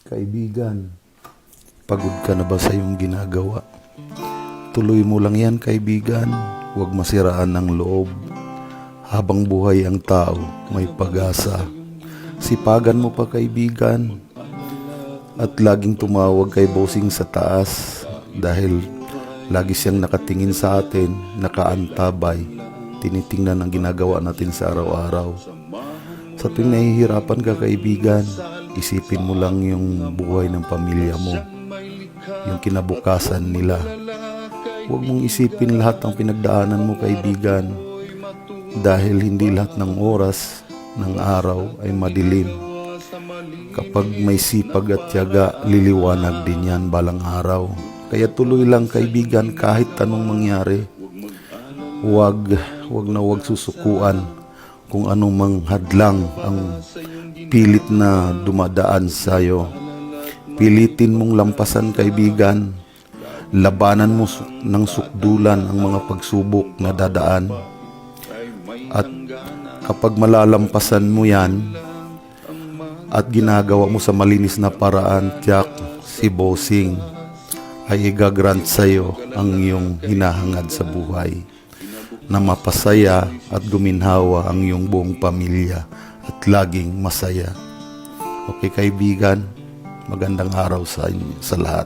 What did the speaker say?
Kaibigan, pagod ka na ba sa iyong ginagawa? Tuloy mo lang yan, kaibigan. Huwag masiraan ng loob. Habang buhay ang tao, may pag-asa. Sipagan mo pa, kaibigan. At laging tumawag kay bossing sa taas dahil lagi siyang nakatingin sa atin, nakaantabay. Tinitingnan ang ginagawa natin sa araw-araw. Sa tuwing nahihirapan ka, kaibigan, isipin mo lang yung buhay ng pamilya mo, yung kinabukasan nila. Huwag mong isipin lahat ng pinagdaanan mo, kaibigan, dahil hindi lahat ng oras ng araw ay madilim. Kapag may sipag at tiyaga, liliwanag din yan balang araw. Kaya tuloy lang, kaibigan, kahit anong mangyari. Huwag susukuan kung anumang hadlang ang pilit na dumadaan sa'yo. Pilitin mong lampasan, kaibigan. Labanan mo ng sukdulan ang mga pagsubok na dadaan. At kapag malalampasan mo yan at ginagawa mo sa malinis na paraan, tiyak si bossing ay igagrant sa'yo ang iyong hinahangad sa buhay, na mapasaya at guminhawa ang iyong buong pamilya at laging masaya. Okay, kaibigan, magandang araw sa inyo, sa lahat.